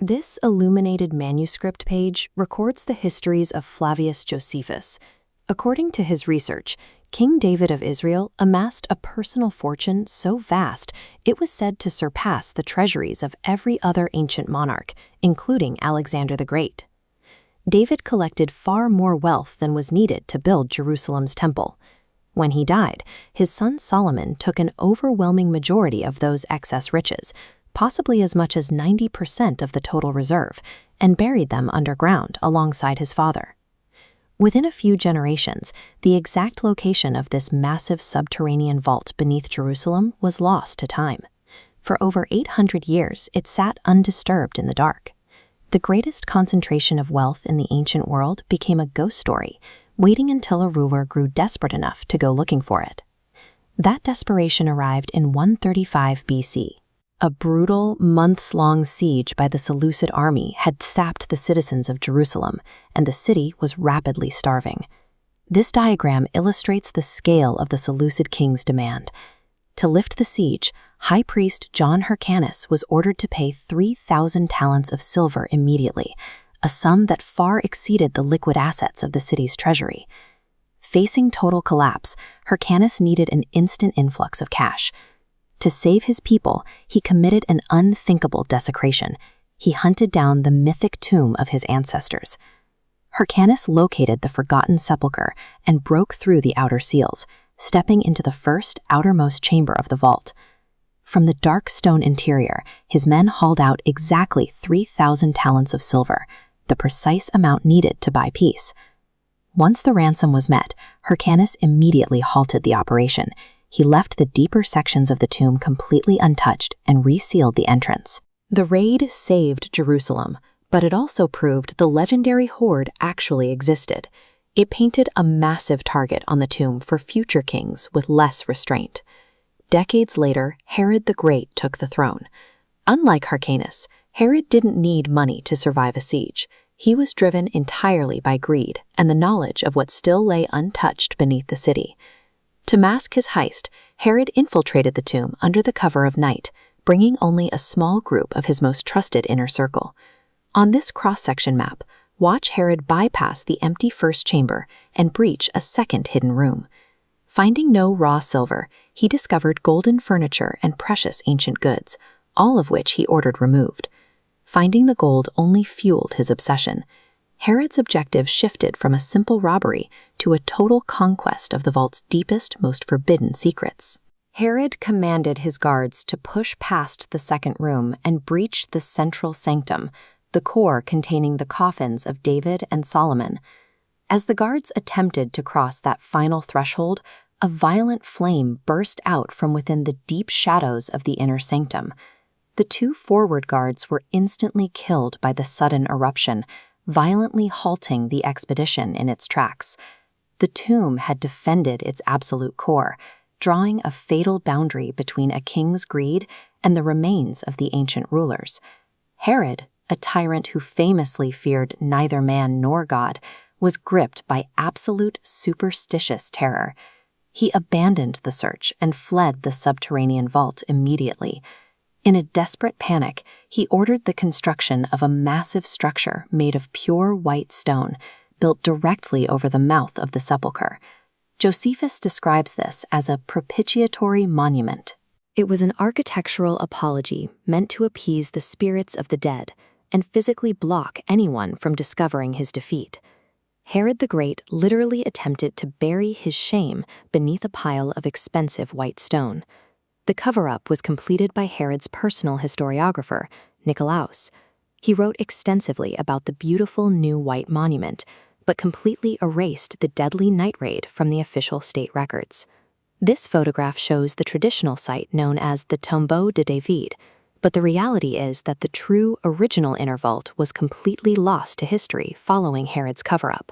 This illuminated manuscript page records the histories of Flavius Josephus. According to his research, King David of Israel amassed a personal fortune so vast it was said to surpass the treasuries of every other ancient monarch, including Alexander the Great. David collected far more wealth than was needed to build Jerusalem's temple. When he died, his son Solomon took an overwhelming majority of those excess riches, possibly as much as 90% of the total reserve, and buried them underground alongside his father. Within a few generations, the exact location of this massive subterranean vault beneath Jerusalem was lost to time. For over 800 years, it sat undisturbed in the dark. The greatest concentration of wealth in the ancient world became a ghost story, waiting until a ruler grew desperate enough to go looking for it. That desperation arrived in 135 BC. A brutal, months-long siege by the Seleucid army had sapped the citizens of Jerusalem, and the city was rapidly starving. This diagram illustrates the scale of the Seleucid king's demand. To lift the siege, High Priest John Hyrcanus was ordered to pay 3,000 talents of silver immediately, a sum that far exceeded the liquid assets of the city's treasury. Facing total collapse, Hyrcanus needed an instant influx of cash. To save his people, he committed an unthinkable desecration. He hunted down the mythic tomb of his ancestors. Hyrcanus located the forgotten sepulchre and broke through the outer seals, stepping into the first, outermost chamber of the vault. From the dark stone interior, his men hauled out exactly 3,000 talents of silver, the precise amount needed to buy peace. Once the ransom was met, Hyrcanus immediately halted the operation. He left the deeper sections of the tomb completely untouched and resealed the entrance. The raid saved Jerusalem, but it also proved the legendary hoard actually existed. It painted a massive target on the tomb for future kings with less restraint. Decades later, Herod the Great took the throne. Unlike Hyrcanus, Herod didn't need money to survive a siege. He was driven entirely by greed and the knowledge of what still lay untouched beneath the city. To mask his heist, Herod infiltrated the tomb under the cover of night, bringing only a small group of his most trusted inner circle. On this cross-section map, watch Herod bypass the empty first chamber and breach a second hidden room. Finding no raw silver, he discovered golden furniture and precious ancient goods, all of which he ordered removed. Finding the gold only fueled his obsession. Herod's objective shifted from a simple robbery to a total conquest of the vault's deepest, most forbidden secrets. Herod commanded his guards to push past the second room and breach the central sanctum, the core containing the coffins of David and Solomon. As the guards attempted to cross that final threshold, a violent flame burst out from within the deep shadows of the inner sanctum. The two forward guards were instantly killed by the sudden eruption, violently halting the expedition in its tracks. The tomb had defended its absolute core, drawing a fatal boundary between a king's greed and the remains of the ancient rulers. Herod, a tyrant who famously feared neither man nor God, was gripped by absolute superstitious terror. He abandoned the search and fled the subterranean vault immediately. In a desperate panic, he ordered the construction of a massive structure made of pure white stone, built directly over the mouth of the sepulchre. Josephus describes this as a propitiatory monument. It was an architectural apology meant to appease the spirits of the dead and physically block anyone from discovering his defeat. Herod the Great literally attempted to bury his shame beneath a pile of expensive white stone. The cover-up was completed by Herod's personal historiographer, Nicolaus. He wrote extensively about the beautiful new white monument, but completely erased the deadly night raid from the official state records. This photograph shows the traditional site known as the Tombeau de David, but the reality is that the true original inner vault was completely lost to history following Herod's cover-up.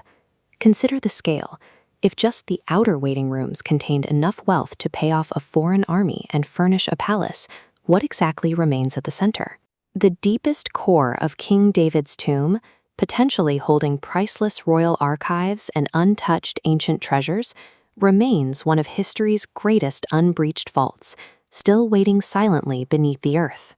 Consider the scale. If just the outer waiting rooms contained enough wealth to pay off a foreign army and furnish a palace, what exactly remains at the center? The deepest core of King David's tomb, potentially holding priceless royal archives and untouched ancient treasures, remains one of history's greatest unbreached vaults, still waiting silently beneath the earth.